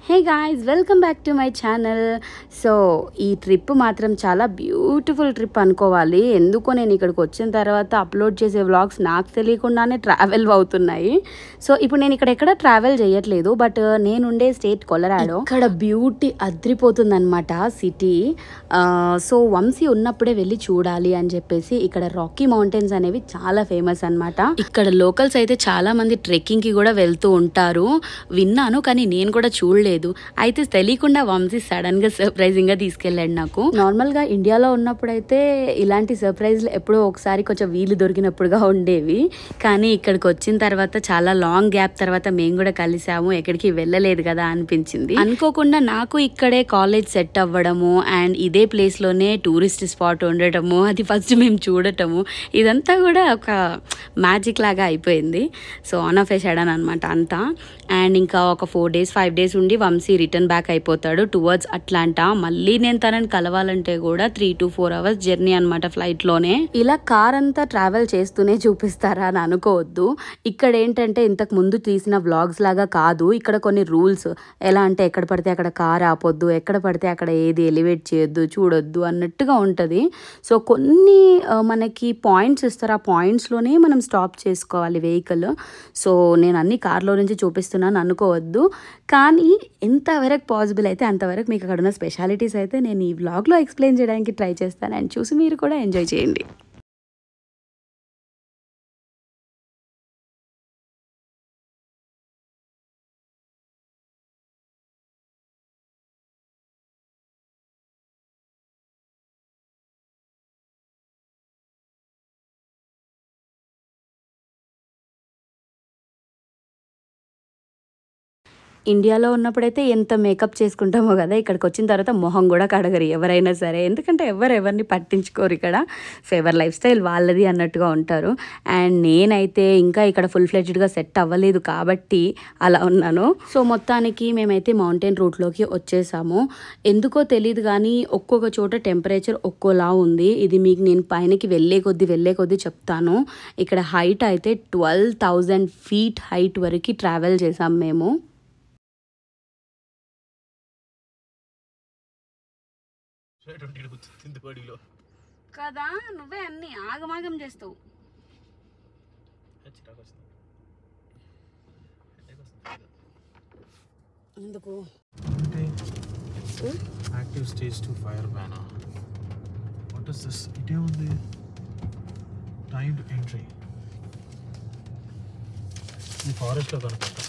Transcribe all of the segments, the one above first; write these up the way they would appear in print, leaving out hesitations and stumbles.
Hey guys, welcome back to my channel. So ఈ trip మాత్రం చాలా బ్యూటిఫుల్ ట్రిప్ అనుకోవాలి. ఎందుకో నేను ఇక్కడికి వచ్చిన తర్వాత అప్లోడ్ చేసే వ్లాగ్స్ నాకు తెలియకుండానే ట్రావెల్ అవుతున్నాయి. సో ఇప్పుడు నేను ఇక్కడ ట్రావెల్ చేయట్లేదు, బట్ నేనుండే స్టేట్ కొలరాడో. ఇక్కడ బ్యూటీ అద్రిపోతుందన్నమాట సిటీ. సో వంశీ ఉన్నప్పుడే వెళ్ళి చూడాలి అని చెప్పేసి ఇక్కడ రాకీ మౌంటైన్స్ అనేవి చాలా ఫేమస్ అనమాట. ఇక్కడ లోకల్స్ అయితే చాలా మంది ట్రెక్కింగ్కి కూడా వెళ్తూ ఉంటారు, విన్నాను, కానీ నేను కూడా చూడలేదు. అయితే తెలియకుండా వంశీ సడన్ గా సర్ప్రైజింగ్ గా తీసుకెళ్ళాడు నాకు. నార్మల్ గా ఇండియాలో ఉన్నప్పుడు అయితే ఇలాంటి సర్ప్రైజ్లు ఎప్పుడో ఒకసారి కొంచెం వీలు దొరికినప్పుడుగా ఉండేవి, కానీ ఇక్కడికి వచ్చిన తర్వాత చాలా లాంగ్ గ్యాప్ తర్వాత మేము కూడా కలిసాము, ఎక్కడికి వెళ్ళలేదు కదా అనిపించింది. అనుకోకుండా నాకు ఇక్కడే కాలేజ్ సెట్ అవ్వడము అండ్ ఇదే ప్లేస్ లోనే టూరిస్ట్ స్పాట్ ఉండటము, అది ఫస్ట్ మేము చూడటము, ఇదంతా కూడా ఒక మ్యాజిక్ లాగా అయిపోయింది. So on off A sudden అనమాట అంతా. అండ్ ఇంకా ఒక 4 days 5 days ఉండి వంశీ రిటర్న్ బ్యాక్ అయిపోతాడు టువర్డ్స్ అట్లాంటా. మళ్ళీ నేను తనని కలవాలంటే కూడా 3 to 4 hours జర్నీ అనమాట ఫ్లైట్ లోనే. ఇలా కార్ అంతా ట్రావెల్ చేస్తూనే చూపిస్తారా అని అనుకోవద్దు. ఇక్కడ ఏంటంటే ఇంతకు ముందు తీసిన వ్లాగ్స్ లాగా కాదు, ఇక్కడ కొన్ని రూల్స్. ఎలా అంటే ఎక్కడ పడితే అక్కడ కార్ ఆపొద్దు, ఎక్కడ పడితే అక్కడ ఏది ఎలివేట్ చేయొద్దు, చూడొద్దు అన్నట్టుగా ఉంటుంది. సో కొన్ని మనకి పాయింట్స్ ఇస్తారు, ఆ పాయింట్స్లోనే మనం స్టాప్ చేసుకోవాలి వెహికల్. సో నేను అన్ని కార్లో నుంచి చూపిస్తున్నాను అనుకోవద్దు, కానీ ఎంతవరకు పాసిబుల్ అయితే అంతవరకు మీకు అక్కడ ఉన్న స్పెషాలిటీస్ అయితే నేను ఈ వ్లాగ్లో ఎక్స్ప్లెయిన్ చేయడానికి ట్రై చేస్తాను. అండ్ చూసి మీరు కూడా ఎంజాయ్ చేయండి. ఇండియాలో ఉన్నప్పుడైతే ఎంత మేకప్ చేసుకుంటామో కదా, ఇక్కడికి వచ్చిన తర్వాత మొహం కూడా కడగరు ఎవరైనా సరే, ఎందుకంటే ఎవరిని పట్టించుకోరు ఇక్కడ. సో ఎవరి లైఫ్ స్టైల్ వాళ్ళది అన్నట్టుగా ఉంటారు. అండ్ నేనైతే ఇంకా ఇక్కడ ఫుల్ ఫ్లెడ్జ్డ్గా సెట్ అవ్వలేదు కాబట్టి అలా ఉన్నాను. సో మొత్తానికి మేమైతే మౌంటైన్ రూట్లోకి వచ్చేసాము. ఎందుకో తెలియదు కానీ ఒక్కొక్క చోట టెంపరేచర్ ఒక్కోలా ఉంది. ఇది మీకు నేను పైనకి వెళ్ళే కొద్దీ చెప్తాను. ఇక్కడ హైట్ అయితే 12,000 feet హైట్ వరకు ట్రావెల్ చేసాం మేము. కదా నువ్వే అన్ని ఆగమాగం చేస్తావు. ఎందుకు active stage 2 fire ban. What is this? ఇదే ఉంది టైమ్డ్ ఎంట్రీ. ఈ ఫారెస్ట్ లో కనుకుంటా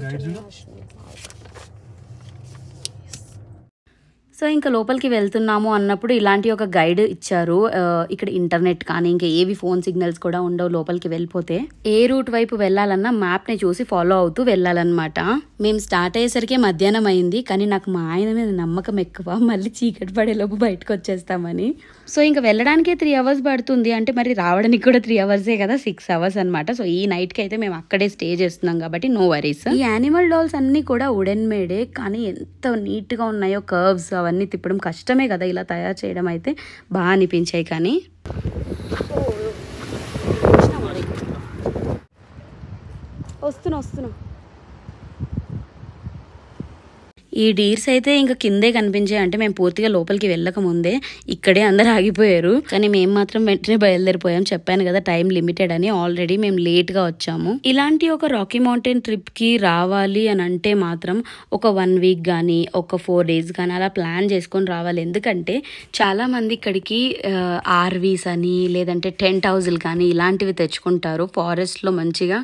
గైడ్ చూడు. సో ఇంకా లోపలికి వెళ్తున్నాము అన్నప్పుడు ఇలాంటి ఒక గైడ్ ఇచ్చారు. ఇక్కడ ఇంటర్నెట్ కానీ ఇంకా ఏవి ఫోన్ సిగ్నల్స్ కూడా ఉండవు లోపలికి వెళ్ళిపోతే. ఏ రూట్ వైపు వెళ్ళాలన్నా మ్యాప్ని చూసి ఫాలో అవుతూ వెళ్ళాలన్నమాట. మేము స్టార్ట్ అయ్యేసరికి మధ్యాహ్నం అయింది, కానీ నాకు మా ఆయన మీద నమ్మకం ఎక్కువ, మళ్ళీ చీకటి పడేలోపు బయటకు వచ్చేస్తామని. సో ఇంకా వెళ్ళడానికే 3 hours పడుతుంది అంటే మరి రావడానికి కూడా 3 hours కదా, 6 hours అనమాట. సో ఈ నైట్కి అయితే మేము అక్కడే స్టే చేస్తున్నాం కాబట్టి నో వరీస్. ఈ యానిమల్ డాల్స్ అన్నీ కూడా వుడెన్ మేడే, కానీ ఎంత నీట్గా ఉన్నాయో. కర్వ్స్ అవన్నీ తిప్పడం కష్టమే కదా, ఇలా తయారు చేయడం అయితే బాగా అనిపించాయి. కానీ వస్తున్నా ఈ డీర్స్ అయితే ఇంకా కిందే కనిపించాయి. అంటే మేము పూర్తిగా లోపలికి వెళ్ళక ముందే ఇక్కడే అందరు ఆగిపోయారు, కానీ మేము మాత్రం వెంటనే బయలుదేరిపోయాం. చెప్పాను కదా టైం లిమిటెడ్ అని, ఆల్రెడీ మేము లేట్గా వచ్చాము. ఇలాంటి ఒక రాకీ మౌంటైన్ ట్రిప్కి రావాలి అని అంటే మాత్రం ఒక 1 week కానీ ఒక 4 days కానీ అలా ప్లాన్ చేసుకొని రావాలి. ఎందుకంటే చాలామంది ఇక్కడికి ఆర్వీస్ అని లేదంటే టెంట్ హౌస్లు కానీ ఇలాంటివి తెచ్చుకుంటారు. ఫారెస్ట్లో మంచిగా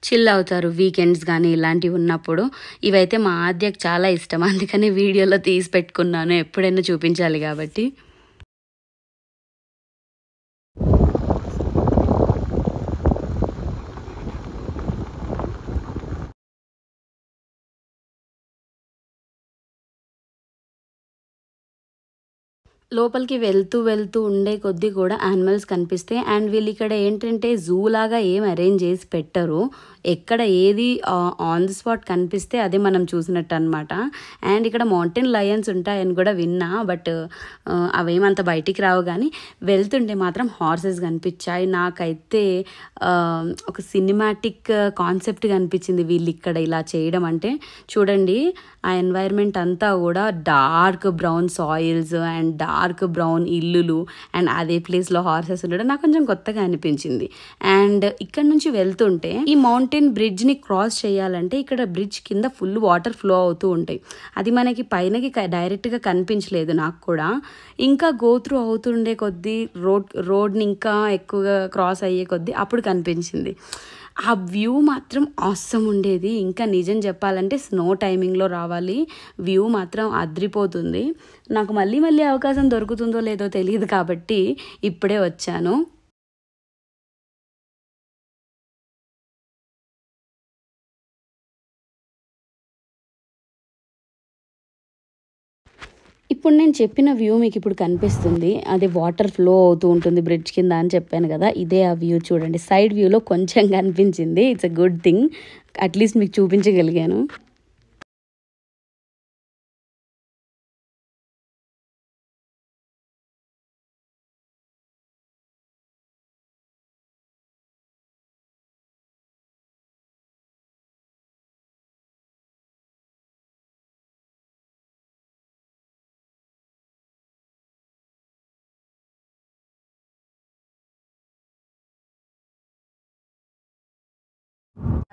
చిల్ అవుతారు వీకెండ్స్ కానీ ఇలాంటివి ఉన్నప్పుడు. ఇవైతే మా ఆద్యకు చాలా ఇష్టం, అందుకని వీడియోలో తీసి పెట్టుకున్నాను, ఎప్పుడైనా చూపించాలి కాబట్టి. లోపలికి వెళ్తూ ఉండే కొద్దీ కూడా యానిమల్స్ కనిపిస్తాయి. అండ్ వీళ్ళు ఇక్కడ ఏంటంటే జూ లాగా ఏం అరేంజ్ చేసి పెట్టరు. ఎక్కడ ఏది ఆన్ ది స్పాట్ కనిపిస్తే అదే మనం చూసినట్టు అనమాట. అండ్ ఇక్కడ మౌంటైన్ లయన్స్ ఉంటాయని కూడా విన్నా, బట్ అవేమంత బయటికి రావు. కానీ వెళ్తుంటే మాత్రం హార్సెస్ కనిపించాయి. నాకైతే ఒక సినిమాటిక్ కాన్సెప్ట్ కనిపించింది వీళ్ళు ఇక్కడ ఇలా చేయడం. అంటే చూడండి, ఆ ఎన్వైర్న్మెంట్ అంతా కూడా dark brown soils and dark brown ఇల్లులు అండ్ అదే ప్లేస్లో హార్సెస్ ఉండడం నాకు కొంచెం కొత్తగా అనిపించింది. అండ్ ఇక్కడ నుంచి వెళ్తుంటే ఈ మౌంటైన్ బ్రిడ్జ్ని క్రాస్ చేయాలంటే ఇక్కడ బ్రిడ్జ్ కింద ఫుల్ వాటర్ ఫ్లో అవుతూ ఉంటాయి. అది మనకి పైనకి డైరెక్ట్గా కనిపించలేదు నాకు కూడా. ఇంకా గోత్రూ అవుతుండే కొద్దీ రోడ్ని ఇంకా ఎక్కువగా క్రాస్ అయ్యే కొద్దీ అప్పుడు కనిపించింది. ఆ వ్యూ మాత్రం ఆసమ్ ఉండేది. ఇంకా నిజం చెప్పాలంటే స్నో టైమింగ్లో రావాలి, వ్యూ మాత్రం అద్రిపోతుంది. నాకు మళ్ళీ అవకాశం దొరుకుతుందో లేదో తెలియదు కాబట్టి ఇప్పుడే వచ్చాను. ఇప్పుడు నేను చెప్పిన వ్యూ మీకు ఇప్పుడు కనిపిస్తుంది. అది వాటర్ ఫ్లో అవుతూ ఉంటుంది బ్రిడ్జ్ కింద అని చెప్పాను కదా, ఇదే ఆ వ్యూ. చూడండి, సైడ్ వ్యూలో కొంచెం కనిపించింది. It's a good thing, at least మీకు చూపించగలిగాను.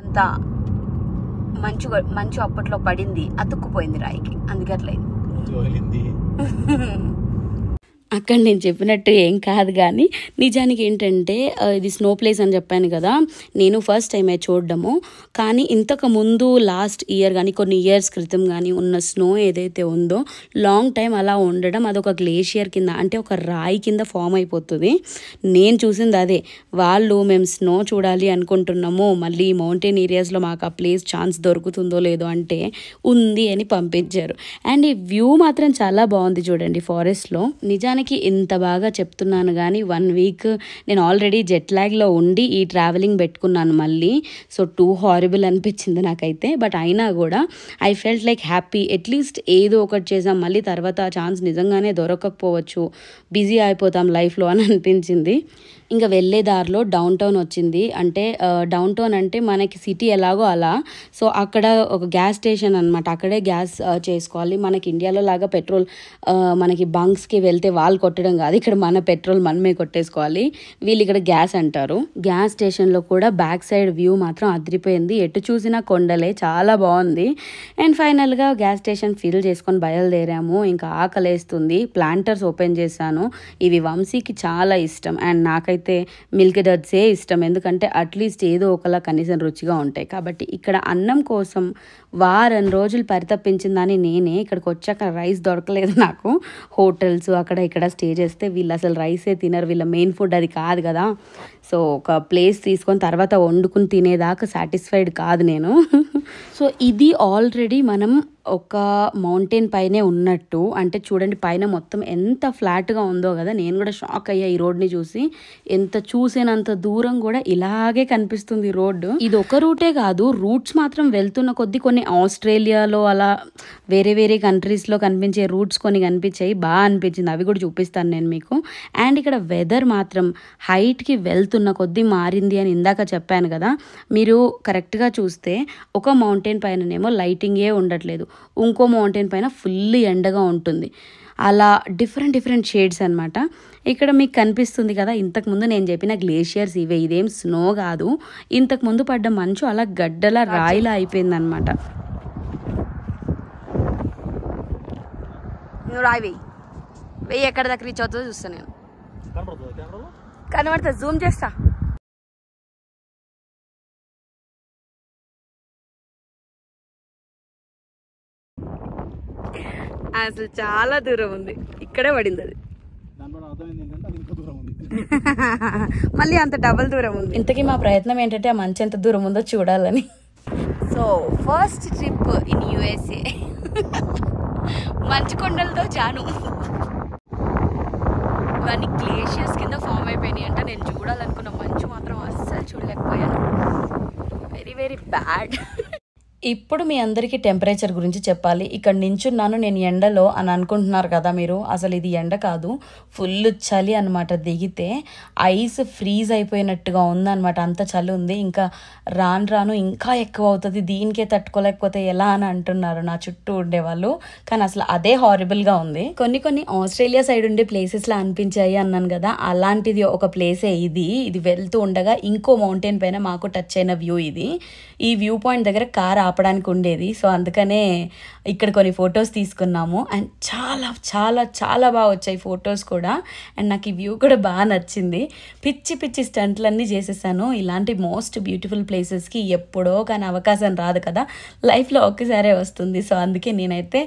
అంతా మంచు అప్పట్లో పడింది, అతుక్కుపోయింది రాయికి, అందుకే అట్లయింది. అక్కడ నేను చెప్పినట్టు ఏం కాదు. కానీ నిజానికి ఏంటంటే ఇది స్నో ప్లేస్ అని చెప్పాను కదా, నేను ఫస్ట్ టైమే చూడడము. కానీ ఇంతకు ముందు లాస్ట్ ఇయర్ కానీ కొన్ని ఇయర్స్ క్రితం కానీ ఉన్న స్నో ఏదైతే ఉందో లాంగ్ టైం అలా ఉండడం, అదొక గ్లేషియర్ కింద, అంటే ఒక రాయి కింద ఫామ్ అయిపోతుంది. నేను చూసింది అదే. మేము స్నో చూడాలి అనుకుంటున్నాము, మళ్ళీ మౌంటైన్ ఏరియాస్లో మాకు ఆ ప్లేస్ ఛాన్స్ దొరుకుతుందో లేదో అంటే ఉంది అని పంపించారు. అండ్ ఈ వ్యూ మాత్రం చాలా బాగుంది చూడండి ఫారెస్ట్లో. నిజానికి ఇంత బాగా చెప్తున్నాను కానీ 1 వీక్ నేను ఆల్రెడీ జెట్ ల్యాగ్లో ఉండి ఈ ట్రావెలింగ్ పెట్టుకున్నాను మళ్ళీ. సో టూ హారిబుల్ అనిపించింది నాకైతే. బట్ అయినా కూడా I felt like happy, at least ఏదో ఒకటి చేసాం. మళ్ళీ తర్వాత ఆ ఛాన్స్ నిజంగానే దొరకకపోవచ్చు, బిజీ అయిపోతాం లైఫ్లో అని అనిపించింది. ఇంకా వెళ్ళే దారిలో డౌన్ టౌన్ వచ్చింది. అంటే డౌన్ టౌన్ అంటే మనకి సిటీ ఎలాగో అలా. సో అక్కడ ఒక గ్యాస్ స్టేషన్ అనమాట, అక్కడే గ్యాస్ చేసుకోవాలి. మనకి ఇండియాలో లాగా పెట్రోల్ మనకి బంక్స్కి వెళ్తే వాళ్ళు కొట్టడం కాదు, ఇక్కడ మన పెట్రోల్ మనమే కొట్టేసుకోవాలి. వీళ్ళు ఇక్కడ గ్యాస్ అంటారు. గ్యాస్ స్టేషన్లో కూడా బ్యాక్ సైడ్ వ్యూ మాత్రం అదిరిపోయింది, ఎటు చూసినా కొండలే, చాలా బాగుంది. అండ్ ఫైనల్గా గ్యాస్ స్టేషన్ ఫిల్ చేసుకొని బయలుదేరాము. ఇంకా ఆకలేస్తుంది, ప్లాంటర్స్ ఓపెన్ చేశాను. ఇవి వంశీకి చాలా ఇష్టం అండ్ నాకైతే మిల్క్ డట్సే ఇష్టం, ఎందుకంటే అట్లీస్ట్ ఏదో ఒకలా కనీసం రుచిగా ఉంటాయి. కాబట్టి ఇక్కడ అన్నం కోసం వారం రోజులు పరితపించిందని నేనే. ఇక్కడికి వచ్చాక రైస్ దొరకలేదు నాకు. హోటల్స్ అక్కడ ఇక్కడ స్టే చేస్తే వీళ్ళు అసలు రైసే తినరు, వీళ్ళ మెయిన్ ఫుడ్ అది కాదు కదా. సో ఒక ప్లేస్ తీసుకొని తర్వాత వండుకుని తినేదాకా సాటిస్ఫైడ్ కాదు నేను. సో ఇది ఆల్రెడీ మనం ఒక మౌంటైన్ పైనే ఉన్నట్టు. అంటే చూడండి పైన మొత్తం ఎంత ఫ్లాట్గా ఉందో కదా. నేను కూడా షాక్ అయ్యా ఈ రోడ్ని చూసి. ఎంత చూసేనంత దూరం కూడా ఇలాగే కనిపిస్తుంది రోడ్డు. ఇది ఒక రూటే కాదు, రూట్స్ మాత్రం వెళ్తున్న కొద్దీ కొన్ని ఆస్ట్రేలియాలో అలా వేరే వేరే కంట్రీస్లో కనిపించే రూట్స్ కొన్ని కనిపించాయి, బాగా అనిపించింది. అవి కూడా చూపిస్తాను నేను మీకు. అండ్ ఇక్కడ వెదర్ మాత్రం హైట్కి వెళ్తున్న కొద్దీ మారింది అని ఇందాక చెప్పాను కదా. మీరు కరెక్ట్గా చూస్తే ఒక మౌంటైన్ పైననేమో లైటింగే ఉండట్లేదు, ఇంకో మౌంటైన్ పైన ఫుల్ ఎండగా ఉంటుంది. అలా డిఫరెంట్ షేడ్స్ అనమాట. ఇక్కడ మీకు కనిపిస్తుంది కదా, ఇంతకుముందు నేను చెప్పిన గ్లేషియర్స్ ఇవే, ఇదేం స్నో కాదు. ఇంతకుముందు పడ్డ మంచు అలా గడ్డలా రాయిలా అయిపోయింది అనమాట. నువ్వు రాయి వెయ్యి ఎక్కడ దగ్గర రీచ్ అవుతుందో చూస్తాను నేను. కనబడతా, జూమ్ చేస్తా. అసలు చాలా దూరం ఉంది, ఇక్కడే పడింది అది. మళ్ళీ అంత డబల్ దూరం ఉంది. ఇంతకీ మా ప్రయత్నం ఏంటంటే ఆ మంచి ఎంత దూరం ఉందో చూడాలని. So first trip in USA, మంచు కొండలతో జాను. ఇవన్నీ గ్లేషియర్స్ కింద ఫామ్ అయిపోయినాయి అంట. నేను చూడాలనుకున్న మంచు మాత్రం అస్సలు చూడలేకపోయాను. Very very bad. ఇప్పుడు మీ అందరికీ టెంపరేచర్ గురించి చెప్పాలి. ఇక్కడ నించున్నాను నేను ఎండలో అని అనుకుంటున్నారు కదా మీరు. అసలు ఇది ఎండ కాదు, ఫుల్ చలి అనమాట. దిగితే ఐస్ ఫ్రీజ్ అయిపోయినట్టుగా ఉందన్నమాట, అంత చలి ఉంది. ఇంకా రాను రాను ఇంకా ఎక్కువ అవుతుంది, దీనికే తట్టుకోలేకపోతే ఎలా అని అంటున్నారు నా చుట్టూ ఉండేవాళ్ళు. కానీ అసలు అదే హారిబుల్గా ఉంది. కొన్ని ఆస్ట్రేలియా సైడ్ ఉండే ప్లేసెస్లో అనిపించాయి అన్నాను కదా, అలాంటిది ఒక ప్లేసే ఇది. ఇది వెళ్తూ ఉండగా ఇంకో మౌంటైన్ పైన మాకు టచ్ అయిన వ్యూ ఇది. ఈ వ్యూ పాయింట్ దగ్గర కార్ ఆపడానికి ఉండేది, సో అందుకనే ఇక్కడ కొన్ని ఫొటోస్ తీసుకున్నాము. అండ్ చాలా చాలా చాలా బాగా వచ్చాయి ఫొటోస్ కూడా. అండ్ నాకు ఈ వ్యూ కూడా బాగా నచ్చింది. పిచ్చి పిచ్చి స్టంట్లన్నీ చేసేసాను. ఇలాంటి మోస్ట్ బ్యూటిఫుల్ ప్లేసెస్కి ఎప్పుడో కానీ అవకాశం రాదు కదా, లైఫ్లో ఒక్కసారే వస్తుంది. సో అందుకే నేనైతే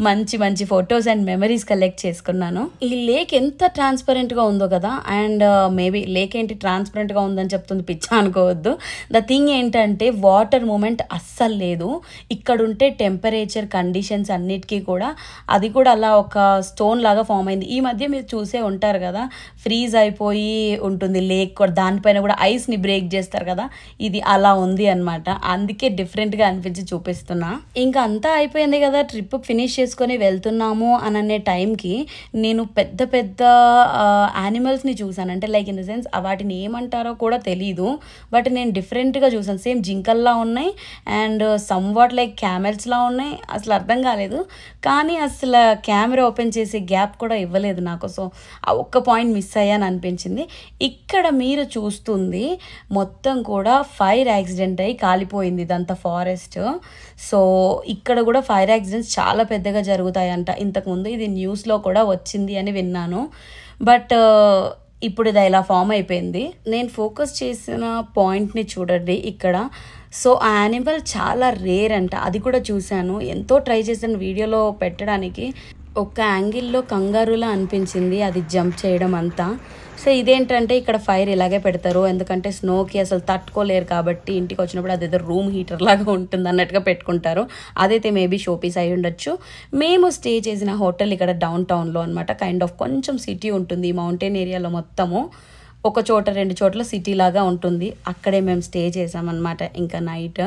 మంచి మంచి ఫొటోస్ అండ్ మెమరీస్ కలెక్ట్ చేసుకున్నాను. ఈ లేక్ ఎంత ట్రాన్స్పరెంట్గా ఉందో కదా. అండ్ మేబీ లేక్ ఏంటి ట్రాన్స్పరెంట్గా ఉందని చెప్తుంది, పిచ్చా అనుకోవద్దు. ద థింగ్ ఏంటంటే వాటర్ మూమెంట్ అస్సలు లేదు. ఇక్కడుంటే టెంపరేచర్ కండిషన్స్ అన్నిటికీ కూడా అది కూడా అలా ఒక స్టోన్ లాగా ఫామ్ అయింది. ఈ మధ్య మీరు చూసే ఉంటారు కదా, ఫ్రీజ్ అయిపోయి ఉంటుంది లేక్ కూడా, దానిపైన కూడా ఐస్ని బ్రేక్ చేస్తారు కదా, ఇది అలా ఉంది అనమాట. అందుకే డిఫరెంట్గా అనిపించి చూపిస్తున్నా. ఇంకా అంతా అయిపోయింది కదా, ట్రిప్ ఫినిష్ చేసుకొని వెళ్తున్నాము అని అనే టైంకి నేను పెద్ద పెద్ద యానిమల్స్ని చూసాను. అంటే లైక్ ఇన్ ద సెన్స్ వాటిని ఏమంటారో కూడా తెలీదు, బట్ నేను డిఫరెంట్గా చూసాను. సేమ్ జింకల్లా ఉన్నాయి అండ్ సమ్వాట్ లైక్ క్యామెల్స్లా ఉన్నాయి. అసలు అర్థం కాలేదు, కానీ అసలు కెమెరా ఓపెన్ చేసే గ్యాప్ కూడా ఇవ్వలేదు నాకు. సో ఆ ఒక్క పాయింట్ మిస్ అయ్యాను అనిపించింది. ఇక్కడ మీరు చూస్తుంది మొత్తం కూడా ఫైర్ యాక్సిడెంట్ అయ్యి కాలిపోయింది ఇదంతా ఫారెస్ట్. సో ఇక్కడ కూడా ఫైర్ యాక్సిడెంట్స్ చాలా పెద్దగా జరుగుతాయంట. ఇంతకుముందు ఇది న్యూస్లో కూడా వచ్చింది అని విన్నాను, బట్ ఇప్పుడు ఇది ఇలా ఫామ్ అయిపోయింది. నేను ఫోకస్ చేసిన పాయింట్ని చూడండి ఇక్కడ. సో ఆ యానిమల్ చాలా రేర్ అంట, అది కూడా చూశాను. ఎంతో ట్రై చేశాను వీడియోలో పెట్టడానికి. ఒక యాంగిల్లో కంగారులా అనిపించింది అది జంప్ చేయడం అంతా. సో ఇదేంటంటే ఇక్కడ ఫైర్ ఇలాగే పెడతారు, ఎందుకంటే స్నోకి అసలు తట్టుకోలేరు కాబట్టి ఇంటికి వచ్చినప్పుడు అదేదో రూమ్ హీటర్ లాగా ఉంటుంది అన్నట్టుగా పెట్టుకుంటారు. అదైతే మేబీ షోపీస్ అయి ఉండొచ్చు. మేము స్టే చేసిన హోటల్ ఇక్కడ డౌన్ టౌన్లో అనమాట. కైండ్ ఆఫ్ కొంచెం సిటీ ఉంటుంది ఈ మౌంటైన్ ఏరియాలో. మొత్తము ఒక చోట రెండు చోట్ల సిటీ లాగా ఉంటుంది. అక్కడే మేము స్టే చేసామన్నమాట ఇంకా నైట్.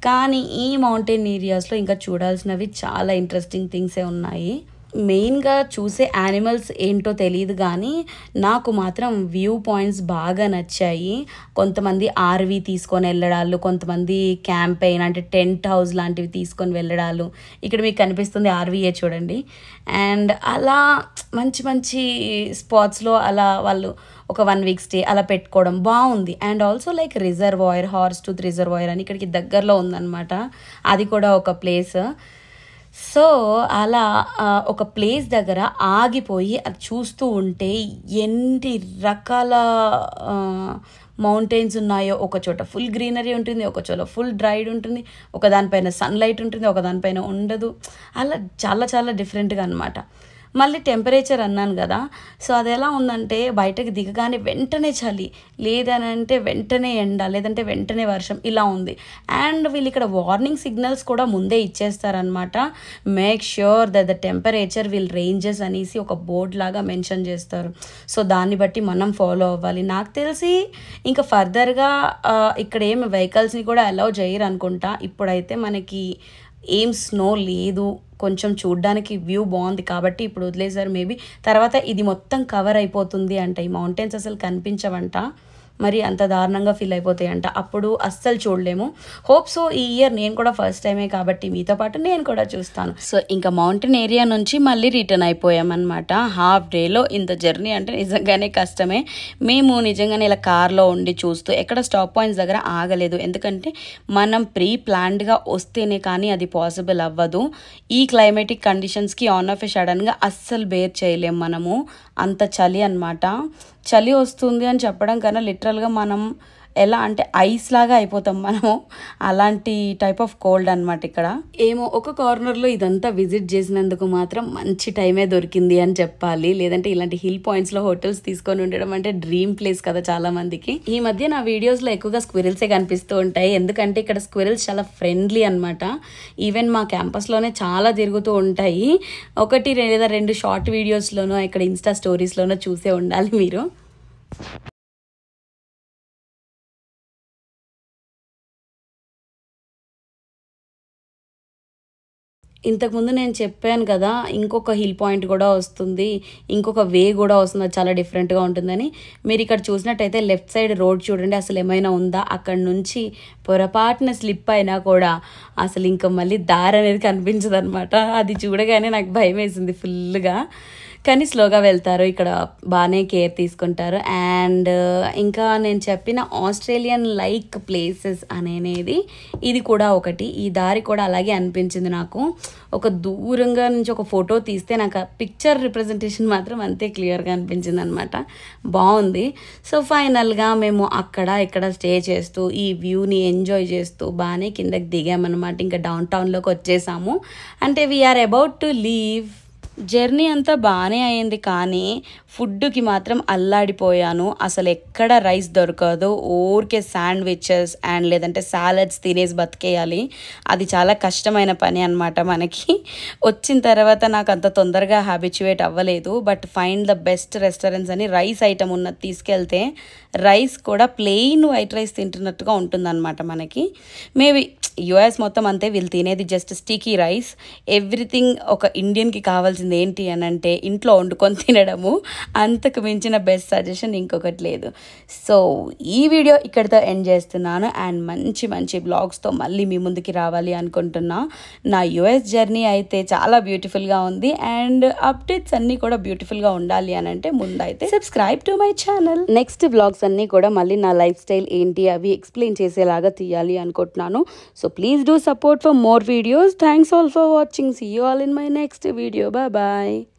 కానీ ఈ మౌంటైన్ ఏరియాస్లో ఇంకా చూడాల్సినవి చాలా ఇంట్రెస్టింగ్ థింగ్సే ఉన్నాయి. మెయిన్గా చూసే యానిమల్స్ ఏంటో తెలియదు కానీ నాకు మాత్రం వ్యూ పాయింట్స్ బాగా నచ్చాయి. కొంతమంది ఆర్వీ తీసుకొని వెళ్ళడాలు, కొంతమంది క్యాంపెయిన్ అంటే టెంట్ హౌస్ లాంటివి తీసుకొని వెళ్ళడాలు. ఇక్కడ మీకు కనిపిస్తుంది ఆర్వీఏ చూడండి. అండ్ అలా మంచి మంచి స్పాట్స్లో అలా వాళ్ళు ఒక 1 వీక్ స్టే అలా పెట్టుకోవడం బాగుంది. And also like reservoir, horse tooth reservoir అని ఇక్కడికి దగ్గరలో ఉందన్నమాట. అది కూడా ఒక ప్లేస్. సో అలా ఒక ప్లేస్ దగ్గర ఆగిపోయి అది చూస్తూ ఉంటే ఎన్ని రకాల మౌంటైన్స్ ఉన్నాయో. ఒక చోట ఫుల్ గ్రీనరీ ఉంటుంది, ఒక చోట ఫుల్ డ్రైడ్ ఉంటుంది, ఒక దానిపైన సన్లైట్ ఉంటుంది, ఒక దానిపైన ఉండదు. అలా చాలా చాలా డిఫరెంట్గా అనమాట. మళ్ళీ టెంపరేచర్ అన్నాను కదా, సో అది ఎలా ఉందంటే బయటకు దిగగానే వెంటనే చలి, లేదనంటే వెంటనే ఎండ, లేదంటే వెంటనే వర్షం, ఇలా ఉంది. అండ్ వీళ్ళు ఇక్కడ వార్నింగ్ సిగ్నల్స్ కూడా ముందే ఇచ్చేస్తారనమాట. Make sure that the temperature will ranges అనేసి ఒక బోర్డ్ లాగా మెన్షన్ చేస్తారు. సో దాన్ని బట్టి మనం ఫాలో అవ్వాలి. నాకు తెలిసి ఇంకా ఫర్దర్గా ఇక్కడ ఏమి వెహికల్స్ని కూడా అలౌ చేయరు అనుకుంటా. ఇప్పుడైతే మనకి ఏం స్నో లేదు, కొంచెం చూడ్డానికి వ్యూ బాగుంది కాబట్టి ఇప్పుడు వదిలేసారు. మేబీ తర్వాత ఇది మొత్తం కవర్ అయిపోతుంది అంట, ఈ మౌంటైన్స్ అసలు కనిపించవంట, మరి అంత దారుణంగా ఫీల్ అయిపోతాయంట, అప్పుడు అస్సలు చూడలేము. హోప్ సో ఈ ఇయర్ నేను కూడా ఫస్ట్ టైమే కాబట్టి మీతో పాటు నేను కూడా చూస్తాను. సో ఇంకా మౌంటైన్ ఏరియా నుంచి మళ్ళీ రిటర్న్ అయిపోయామన్నమాట. హాఫ్ డేలో ఇంత జర్నీ అంటే నిజంగానే కష్టమే. మేము నిజంగానే ఇలా కార్లో ఉండి చూస్తూ ఎక్కడ స్టాప్ పాయింట్స్ దగ్గర ఆగలేదు, ఎందుకంటే మనం ప్రీ ప్లాన్డ్గా వస్తేనే కానీ అది పాసిబుల్ అవ్వదు. ఈ క్లైమేటిక్ కండిషన్స్కి ఆన్ ఆఫ్ సడన్గా అస్సలు బేర్ చేయలేము మనము, అంత చలి అన్నమాట. చలి వస్తుంది అని చెప్పడం కన్నా లిటరల్గా మనం ఎలా అంటే ఐస్ లాగా అయిపోతాం మనము, అలాంటి టైప్ ఆఫ్ కోల్డ్ అనమాట ఇక్కడ. ఏమో ఒక కార్నర్లో ఇదంతా విజిట్ చేసినందుకు మాత్రం మంచి టైమే దొరికింది అని చెప్పాలి. లేదంటే ఇలాంటి హిల్ పాయింట్స్లో హోటల్స్ తీసుకొని ఉండడం అంటే డ్రీమ్ ప్లేస్ కదా చాలా మందికి. ఈ మధ్య నా వీడియోస్లో ఎక్కువగా స్క్విరిల్సే కనిపిస్తూ ఉంటాయి, ఎందుకంటే ఇక్కడ స్క్విరిల్స్ చాలా ఫ్రెండ్లీ అనమాట. ఈవెన్ మా క్యాంపస్లోనే చాలా తిరుగుతూ ఉంటాయి. 1 లేదా 2 షార్ట్ వీడియోస్లోనో ఇక్కడ ఇన్స్టా స్టోరీస్లోనో చూసే ఉండాలి మీరు. ఇంతకుముందు నేను చెప్పాను కదా ఇంకొక హిల్ పాయింట్ కూడా వస్తుంది, ఇంకొక వే కూడా వస్తుంది, అది చాలా డిఫరెంట్గా ఉంటుందని. మీరు ఇక్కడ చూసినట్టయితే లెఫ్ట్ సైడ్ రోడ్ చూడండి, అసలు ఏమైనా ఉందా? అక్కడ నుంచి పొరపాటున స్లిప్ అయినా కూడా అసలు ఇంకా మళ్ళీ దారి అనేది కనిపించదు అనమాట. అది చూడగానే నాకు భయం వేసింది ఫుల్గా. కానీ స్లోగా వెళ్తారు, ఇక్కడ బాగానే కేర్ తీసుకుంటారు. అండ్ ఇంకా నేను చెప్పిన ఆస్ట్రేలియన్ లైక్ ప్లేసెస్ అనేది ఇది కూడా ఒకటి. ఈ దారి కూడా అలాగే అనిపించింది నాకు. ఒక దూరంగా నుంచి ఒక ఫోటో తీస్తే నాకు ఆ పిక్చర్ రిప్రజెంటేషన్ మాత్రం అంతే క్లియర్గా అనిపించింది అనమాట. బాగుంది. సో ఫైనల్గా మేము అక్కడ ఇక్కడ స్టే చేస్తూ ఈ వ్యూని ఎంజాయ్ చేస్తూ బాగానే కిందకి దిగామన్నమాట. ఇంకా డౌన్ టౌన్లోకి వచ్చేసాము. అంటే we're about to leave. Journey అంతా బాగానే అయింది, కానీ ఫుడ్కి మాత్రం అల్లాడిపోయాను. అసలు ఎక్కడ రైస్ దొరకదు, ఊరికే శాండ్విచెస్ అండ్ లేదంటే సాలడ్స్ తినేసి బతికేయాలి. అది చాలా కష్టమైన పని అనమాట మనకి. వచ్చిన తర్వాత నాకు అంత తొందరగా హ్యాబిచ్యువేట్ అవ్వలేదు. But find the best restaurants అని రైస్ ఐటమ్ ఉన్నది తీసుకెళ్తే రైస్ కూడా ప్లెయిన్ వైట్ రైస్ తింటున్నట్టుగా ఉంటుందన్నమాట మనకి. మేబీ యుఎస్ మొత్తం అంతే, వీళ్ళు తినేది జస్ట్ స్టికీ రైస్. ఎవ్రీథింగ్ ఒక ఇండియన్కి కావాల్సింది ఏంటి అని అంటే ఇంట్లో వండుకొని తినడము. అంతకు మించిన బెస్ట్ సజెషన్ ఇంకొకటి లేదు. సో ఈ వీడియో ఇక్కడితో ఎండ్ చేస్తున్నాను. అండ్ మంచి మంచి బ్లాగ్స్తో మళ్ళీ మీ ముందుకి రావాలి అనుకుంటున్నా. నా యుఎస్ జర్నీ అయితే చాలా బ్యూటిఫుల్గా ఉంది. అండ్ అప్డేట్స్ అన్నీ కూడా బ్యూటిఫుల్గా ఉండాలి అని అంటే ముందైతే subscribe to my channel. Next vlogs అన్నీ కూడా మళ్ళీ నా లైఫ్ స్టైల్ ఏంటి అవి ఎక్స్ప్లెయిన్ చేసేలాగా తీయాలి అనుకుంటున్నాను. So please do support for more videos. Thanks all for watching. See you all in my next video. Bye bye.